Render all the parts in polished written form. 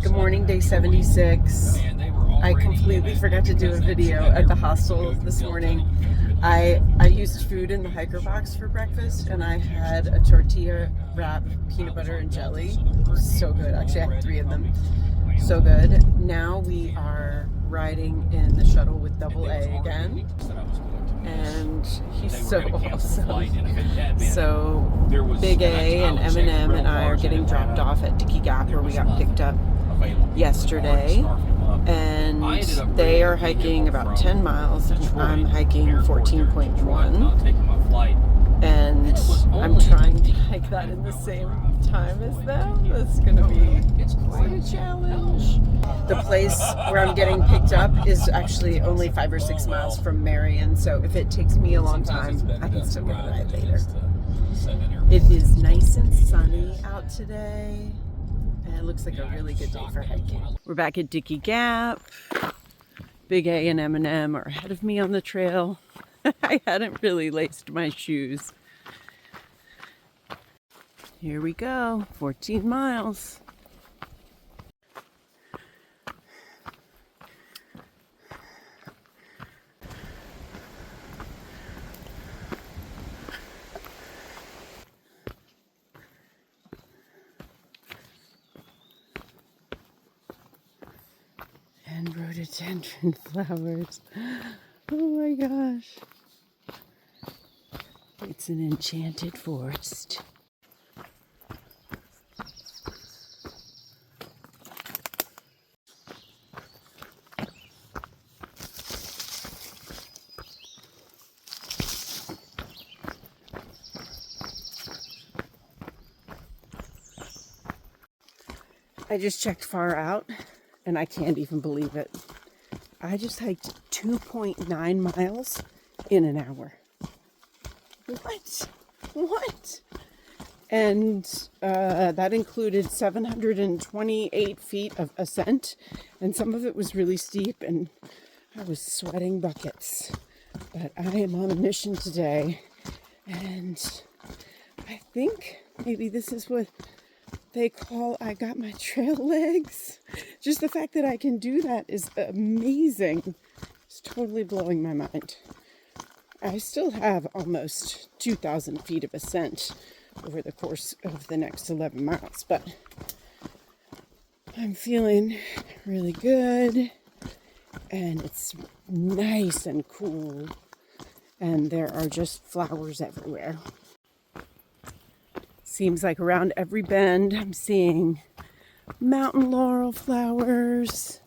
Good morning, day 76. I completely forgot to do a video at the hostel this morning. I used food in the hiker box for breakfast, and I had a tortilla wrap, peanut butter and jelly. So good. Actually, I had 3 of them. So good. Now we are riding in the shuttle with Double A again, and he's so awesome. So Big A and M and I are getting dropped off at Dickey Gap, where we got picked up yesterday, and they are hiking about 10 miles and I'm hiking 14.1, and I'm trying to hike that in the same time as them. That's gonna be quite a challenge. The place where I'm getting picked up is actually only 5 or 6 miles from Marion, so if it takes me a long time, I can still get a ride later. It is nice and sunny out today, and it looks like a really good day for hiking. We're back at Dickey Gap. Big A and M are ahead of me on the trail. I hadn't really laced my shoes. Here we go, 14 miles. And rhododendron flowers. Oh my gosh. It's an enchanted forest. I just checked far out, and I can't even believe it. I just hiked 2.9 miles in an hour. What? And that included 728 feet of ascent, and some of it was really steep, and I was sweating buckets. But I am on a mission today, and I think maybe this is what they call I got my trail legs. Just the fact that I can do that is amazing. It's totally blowing my mind. I still have almost 2,000 feet of ascent over the course of the next 11 miles, but I'm feeling really good, and it's nice and cool, and there are just flowers everywhere. Seems like around every bend I'm seeing mountain laurel flowers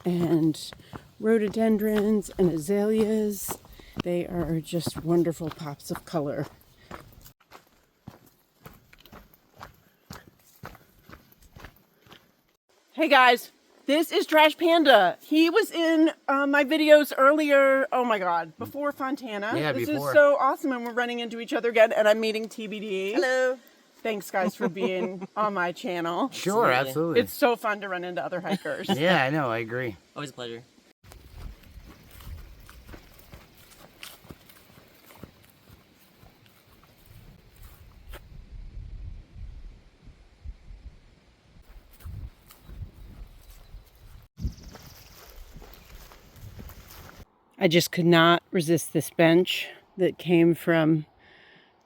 and rhododendrons and azaleas. They are just wonderful pops of color. Hey guys, this is Trash Panda. He was in my videos earlier, oh my god, before Fontana. Yeah, this before. is so awesome, and we're running into each other again, and I'm meeting TBD. Hello. Thanks guys for being on my channel. Sure, absolutely. It's so fun to run into other hikers. Yeah, I know, I agree. Always a pleasure. I just could not resist this bench that came from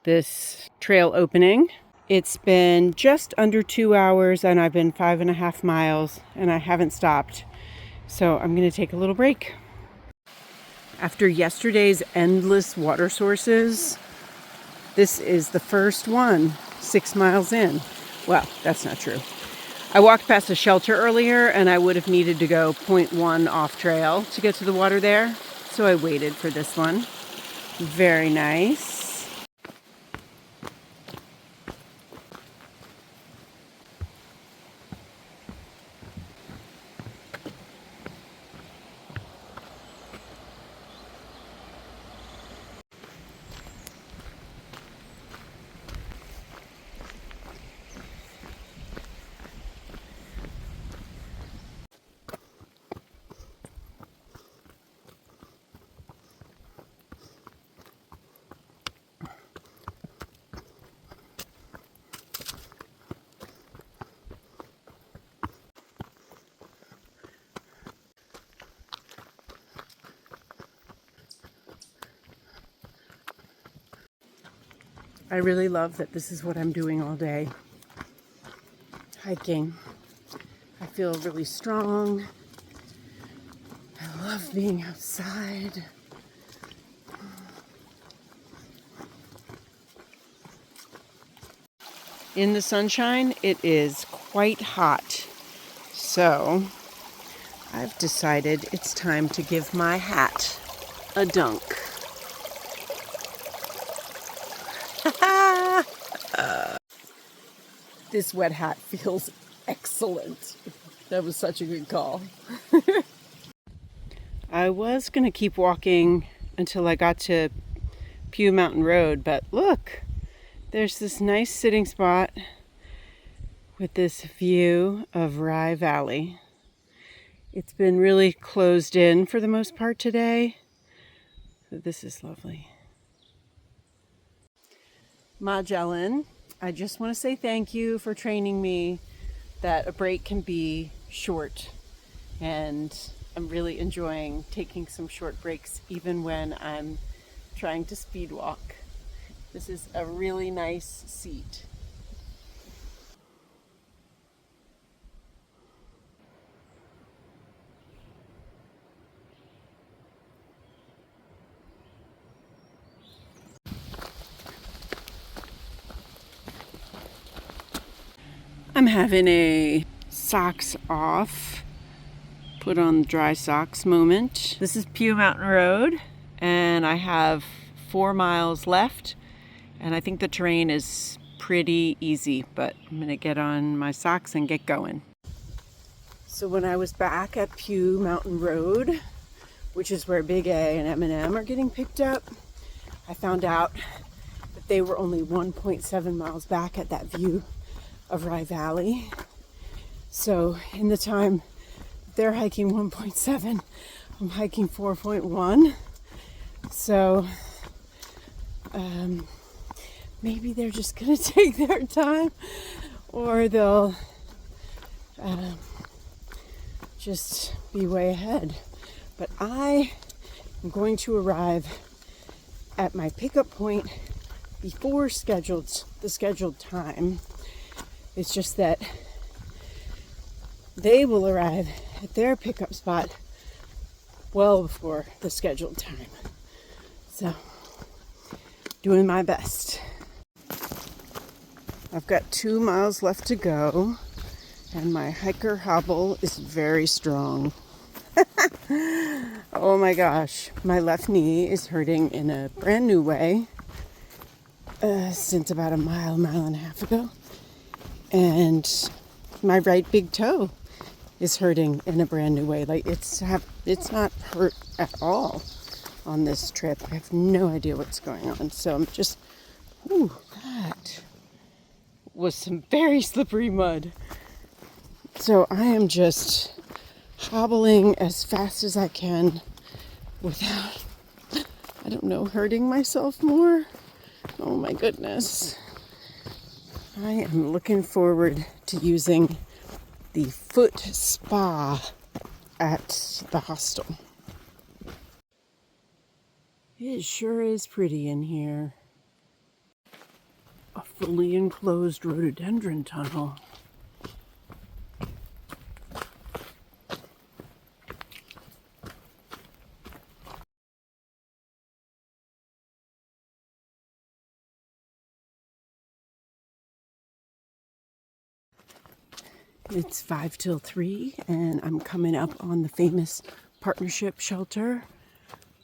this trail opening. It's been just under 2 hours, and I've been 5.5 miles, and I haven't stopped. So I'm going to take a little break. After yesterday's endless water sources, this is the first one 6 miles in. Well, that's not true. I walked past a shelter earlier, and I would have needed to go 0.1 off trail to get to the water there. So I waited for this one. Very nice. I really love that this is what I'm doing all day. Hiking. I feel really strong. I love being outside. In the sunshine, it is quite hot. So, I've decided it's time to give my hat a dunk. This wet hat feels excellent. That was such a good call. I was going to keep walking until I got to Pew Mountain Road, but look, there's this nice sitting spot with this view of Rye Valley. It's been really closed in for the most part today, so this is lovely. Magellan, I just want to say thank you for training me that a break can be short, and I'm really enjoying taking some short breaks even when I'm trying to speed walk. This is a really nice seat. I'm having a socks off, put on dry socks moment. This is Pew Mountain Road, and I have 4 miles left, and I think the terrain is pretty easy, but I'm gonna get on my socks and get going. So when I was back at Pew Mountain Road, which is where Big A and M&M are getting picked up, I found out that they were only 1.7 miles back at that view of Rye Valley. So in the time they're hiking 1.7, I'm hiking 4.1. So maybe they're just gonna take their time, or they'll just be way ahead. But I am going to arrive at my pickup point before the scheduled time. It's just that they will arrive at their pickup spot well before the scheduled time. So, doing my best. I've got 2 miles left to go, and my hiker hobble is very strong. Oh my gosh, my left knee is hurting in a brand new way since about a mile and a half ago. And my right big toe is hurting in a brand new way. Like it's not hurt at all on this trip. I have no idea what's going on. So I'm just, that was some very slippery mud. So I am just hobbling as fast as I can without, I don't know, hurting myself more. Oh my goodness. I am looking forward to using the foot spa at the hostel. It sure is pretty in here. A fully enclosed rhododendron tunnel. It's 5 till 3, and I'm coming up on the famous Partnership Shelter,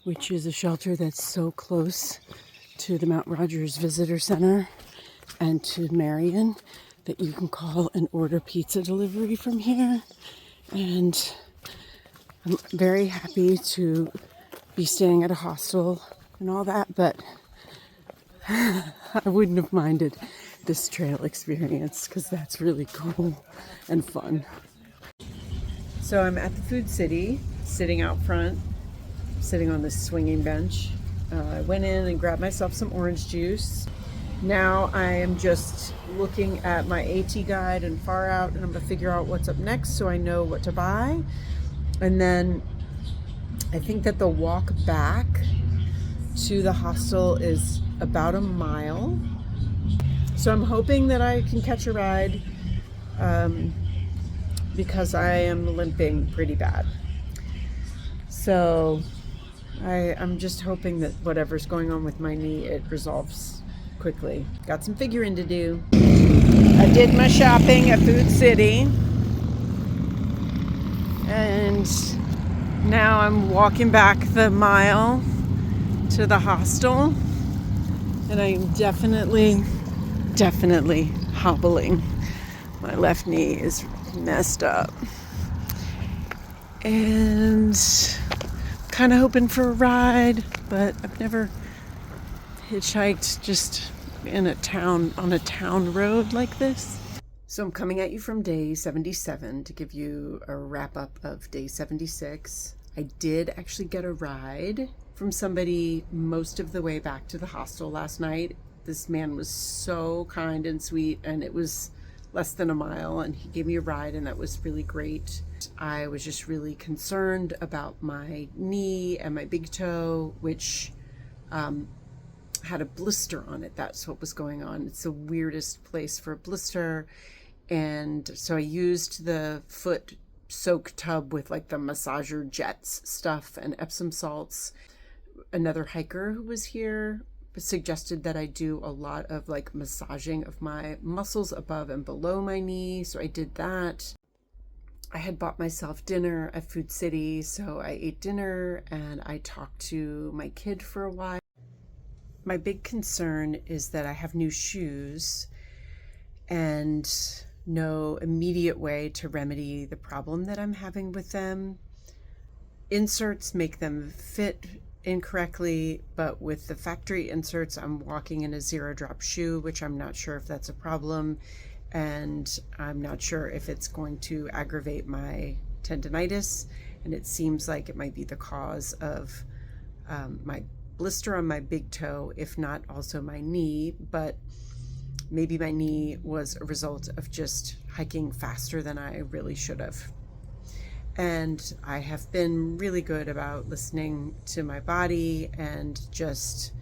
which is a shelter that's so close to the Mount Rogers Visitor Center and to Marion that you can call and order pizza delivery from here. And I'm very happy to be staying at a hostel and all that, but I wouldn't have minded this trail experience because that's really cool and fun. So I'm at the Food City, sitting out front, sitting on this swinging bench. I went in and grabbed myself some orange juice. Now I am just looking at my AT guide and far out, and I'm gonna figure out what's up next so I know what to buy. And then I think that the walk back to the hostel is about a mile. So I'm hoping that I can catch a ride because I am limping pretty bad. So I'm just hoping that whatever's going on with my knee, it resolves quickly. Got some figuring to do. I did my shopping at Food City. And now I'm walking back the mile to the hostel. And I'm definitely hobbling. My left knee is messed up. And kind of hoping for a ride, but I've never hitchhiked just in a town, on a town road like this. So I'm coming at you from day 77 to give you a wrap up of day 76. I did actually get a ride from somebody most of the way back to the hostel last night. This man was so kind and sweet, and it was less than a mile, and he gave me a ride, and that was really great. I was just really concerned about my knee and my big toe, which had a blister on it. That's what was going on. It's the weirdest place for a blister. And so I used the foot soak tub with like the massager jets stuff and Epsom salts. Another hiker who was here suggested that I do a lot of like massaging of my muscles above and below my knee. So I did that. I had bought myself dinner at Food City. So I ate dinner and I talked to my kid for a while. My big concern is that I have new shoes and no immediate way to remedy the problem that I'm having with them. Inserts make them fit incorrectly, but with the factory inserts, I'm walking in a zero drop shoe, which I'm not sure if that's a problem. And I'm not sure if it's going to aggravate my tendonitis. And it seems like it might be the cause of my blister on my big toe, if not also my knee, but maybe my knee was a result of just hiking faster than I really should have. And I have been really good about listening to my body and just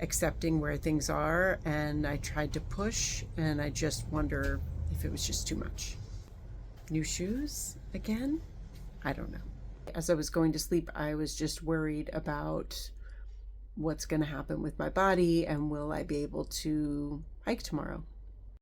accepting where things are. And I tried to push, and I just wonder if it was just too much. New shoes again? I don't know. As I was going to sleep, I was just worried about what's going to happen with my body and will I be able to hike tomorrow.